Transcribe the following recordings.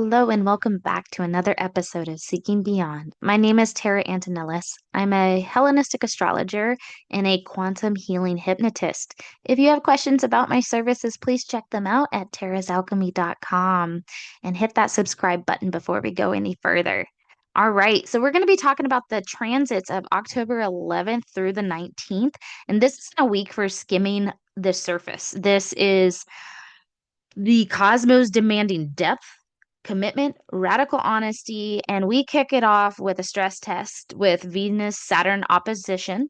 Hello and welcome back to another episode of Seeking Beyond. My name is Tara Antonellis. I'm a Hellenistic astrologer and a quantum healing hypnotist. If you have questions about my services, please check them out at tarasalchemy.com and hit that subscribe button before we go any further. All right, so we're going to be talking about the transits of October 11th through the 19th, and this is a week for skimming the surface. This is the cosmos demanding depth, commitment, radical honesty, and we kick it off with a stress test with Venus Saturn opposition.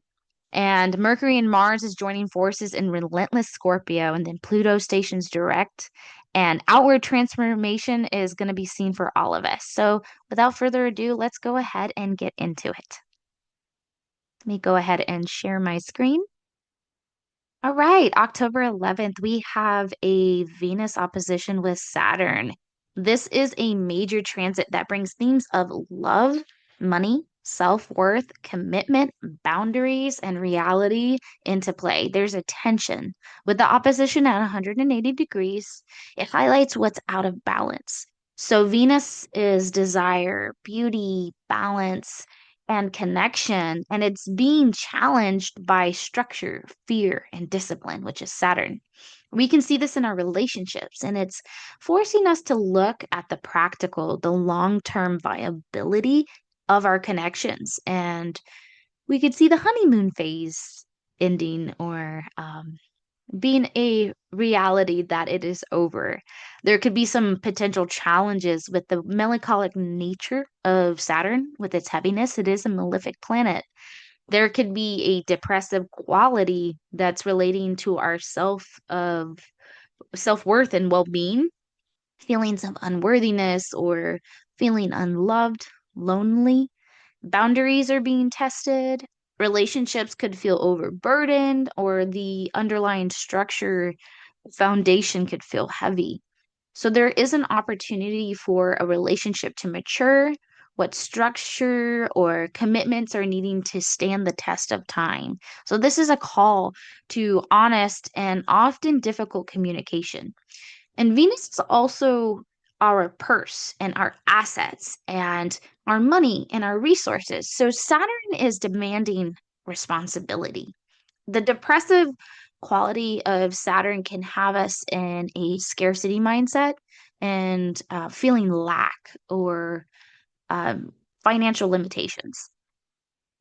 And Mercury and Mars is joining forces in relentless Scorpio, and then Pluto stations direct. And outward transformation is going to be seen for all of us. So, without further ado, let's go ahead and get into it. Let me go ahead and share my screen. All right, October 11th, we have a Venus opposition with Saturn. This is a major transit that brings themes of love, money, self-worth, commitment, boundaries, and reality into play. There's a tension. With the opposition at 180 degrees, it highlights what's out of balance. So Venus is desire, beauty, balance, and connection, and it's being challenged by structure, fear, and discipline, which is Saturn. We can see this in our relationships, and it's forcing us to look at the practical, the long-term viability of our connections. And we could see the honeymoon phase ending or being a reality that it is over. There could be some potential challenges with the melancholic nature of Saturn with its heaviness. It is a malefic planet. There could be a depressive quality that's relating to our self-worth and well-being, feelings of unworthiness or feeling unloved, lonely. Boundaries are being tested. Relationships could feel overburdened, or the underlying structure foundation could feel heavy. So there is an opportunity for a relationship to mature, what structure or commitments are needing to stand the test of time. So this is a call to honest and often difficult communication. And Venus is also our purse and our assets and our money and our resources. So Saturn is demanding responsibility. The depressive quality of Saturn can have us in a scarcity mindset and feeling lack or um, financial limitations.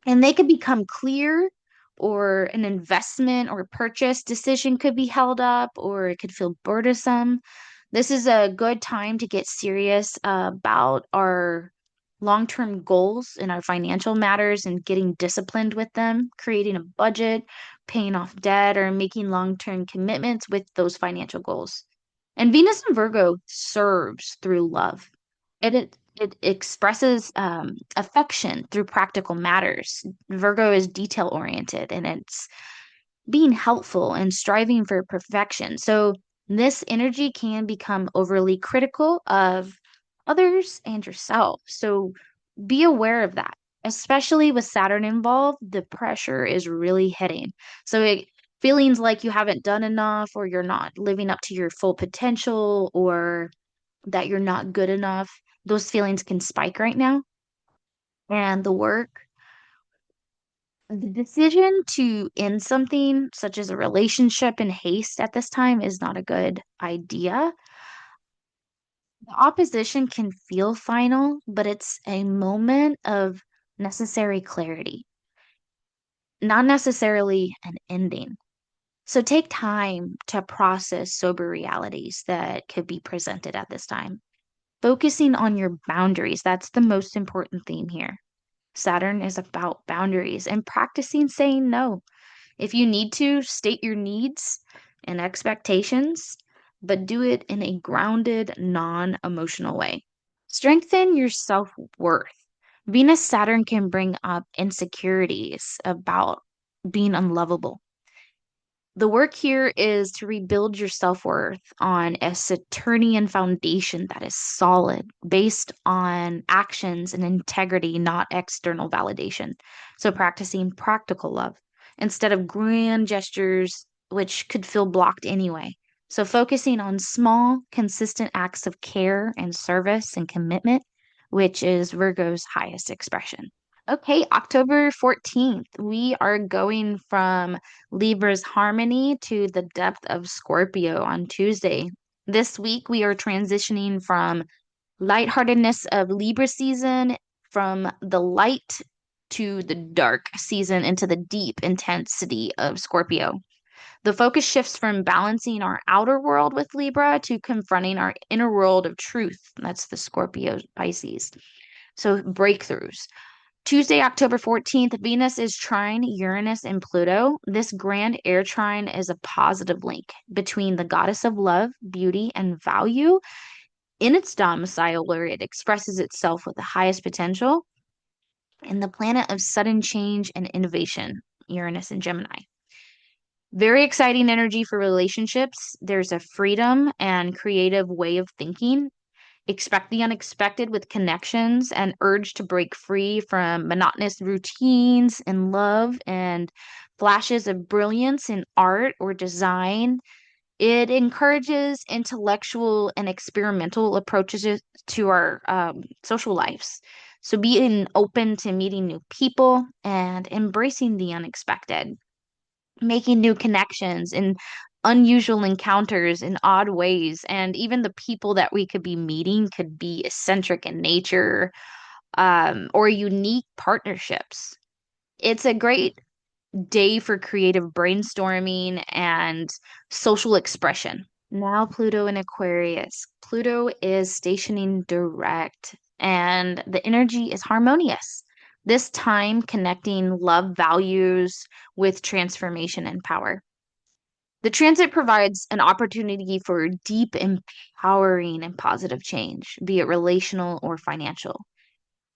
And they could become clear, or an investment or purchase decision could be held up, or it could feel burdensome. This is a good time to get serious about our long-term goals and our financial matters and getting disciplined with them, creating a budget, paying off debt, or making long-term commitments with those financial goals. And Venus in Virgo serves through love. It expresses affection through practical matters. Virgo is detail oriented and it's being helpful and striving for perfection. So this energy can become overly critical of others and yourself. So be aware of that. Especially with Saturn involved, the pressure is really hitting. So feelings like you haven't done enough or you're not living up to your full potential or that you're not good enough, those feelings can spike right now. And the work, the decision to end something, such as a relationship in haste at this time, is not a good idea. The opposition can feel final, but it's a moment of necessary clarity, not necessarily an ending. So take time to process sober realities that could be presented at this time. Focusing on your boundaries, that's the most important theme here. Saturn is about boundaries and practicing saying no. If you need to, state your needs and expectations, but do it in a grounded, non-emotional way. Strengthen your self-worth. Venus Saturn can bring up insecurities about being unlovable. The work here is to rebuild your self-worth on a Saturnian foundation that is solid, based on actions and integrity, not external validation. So practicing practical love instead of grand gestures, which could feel blocked anyway. So, focusing on small, consistent acts of care and service and commitment, which is Virgo's highest expression. Okay, October 14th, we are going from Libra's harmony to the depth of Scorpio on Tuesday. This week, we are transitioning from lightheartedness of Libra season, from the light to the dark season, into the deep intensity of Scorpio. The focus shifts from balancing our outer world with Libra to confronting our inner world of truth. That's the Scorpio Pisces. So, breakthroughs. Tuesday, October 14th, Venus is trine Uranus and Pluto. This grand air trine is a positive link between the goddess of love, beauty, and value in its domicile, where it expresses itself with the highest potential, and the planet of sudden change and innovation, Uranus and Gemini. Very exciting energy for relationships. There's a freedom and creative way of thinking. Expect the unexpected with connections and urge to break free from monotonous routines in love and flashes of brilliance in art or design. It encourages intellectual and experimental approaches to our social lives. So being open to meeting new people and embracing the unexpected, making new connections and unusual encounters in odd ways. And even the people that we could be meeting could be eccentric in nature, or unique partnerships. It's a great day for creative brainstorming and social expression. Now, Pluto in Aquarius. Pluto is stationing direct, and the energy is harmonious. This time connecting love values with transformation and power. The transit provides an opportunity for deep, empowering, and positive change, be it relational or financial.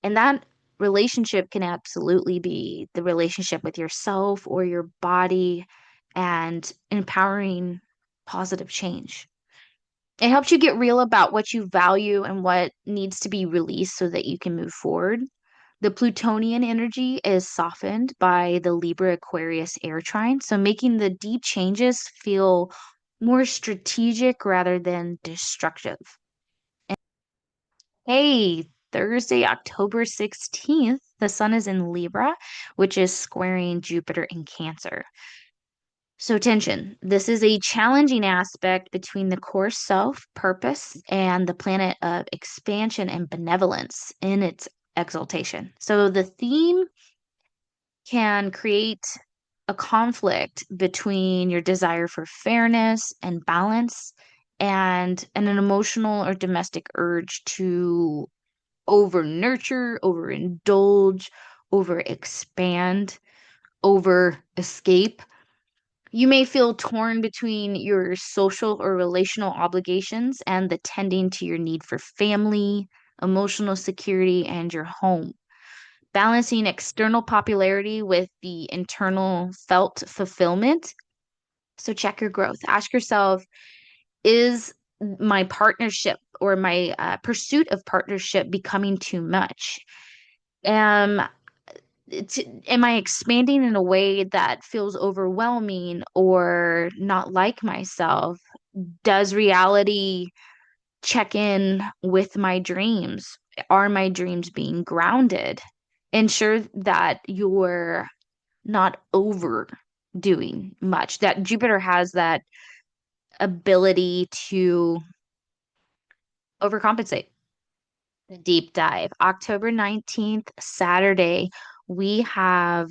And that relationship can absolutely be the relationship with yourself or your body, and empowering positive change. It helps you get real about what you value and what needs to be released so that you can move forward. The Plutonian energy is softened by the Libra Aquarius air trine, so making the deep changes feel more strategic rather than destructive. Hey, Thursday, October 16th, the sun is in Libra, which is squaring Jupiter in Cancer. So, tension. This is a challenging aspect between the core self, purpose, and the planet of expansion and benevolence in its exaltation. So, the theme can create a conflict between your desire for fairness and balance and an emotional or domestic urge to over nurture, over indulge, over expand, over escape. You may feel torn between your social or relational obligations and the tending to your need for family, emotional security, and your home. Balancing external popularity with the internal felt fulfillment. So check your growth. Ask yourself, is my partnership or my pursuit of partnership becoming too much? Am am I expanding in a way that feels overwhelming or not like myself? Does reality check in with my dreams? Are my dreams being grounded? Ensure that you're not overdoing much, that Jupiter has that ability to overcompensate. The deep dive. October 19th, Saturday, we have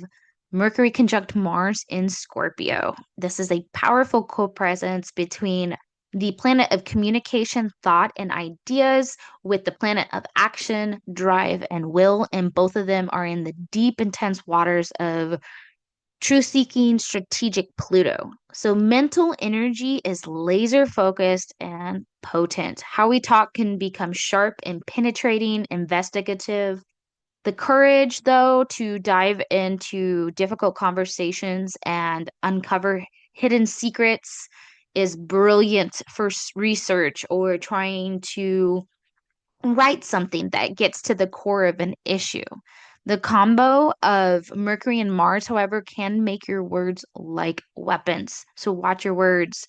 Mercury conjunct Mars in Scorpio. This is a powerful co-presence between the planet of communication, thought, and ideas with the planet of action, drive, and will. And both of them are in the deep, intense waters of truth seeking strategic Pluto. So mental energy is laser focused and potent. How we talk can become sharp and penetrating, investigative. The courage, though, to dive into difficult conversations and uncover hidden secrets is brilliant for research or trying to write something that gets to the core of an issue. The combo of Mercury and Mars, however, can make your words like weapons. So watch your words.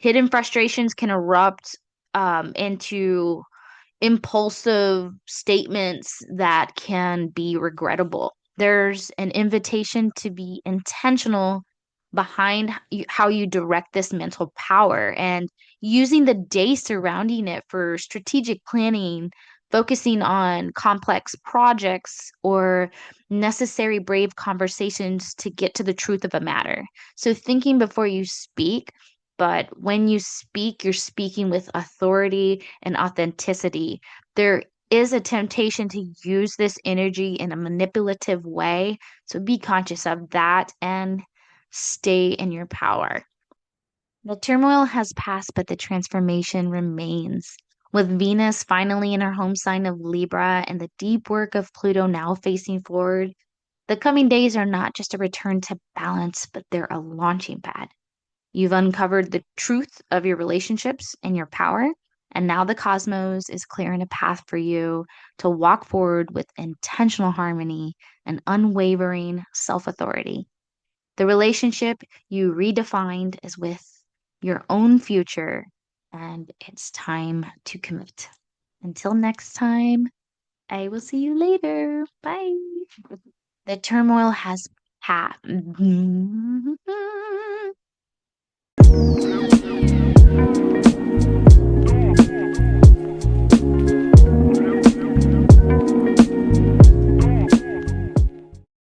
Hidden frustrations can erupt into impulsive statements that can be regrettable. There's an invitation to be intentional behind how you direct this mental power and using the day surrounding it for strategic planning, focusing on complex projects or necessary brave conversations to get to the truth of a matter. So, thinking before you speak, but when you speak, you're speaking with authority and authenticity. There is a temptation to use this energy in a manipulative way. So be conscious of that and stay in your power. The turmoil has passed, but the transformation remains. With Venus finally in her home sign of Libra and the deep work of Pluto now facing forward, the coming days are not just a return to balance, but they're a launching pad. You've uncovered the truth of your relationships and your power, and now the cosmos is clearing a path for you to walk forward with intentional harmony and unwavering self authority. The relationship you redefined is with your own future, and it's time to commit. Until next time, I will see you later. Bye. The turmoil has passed.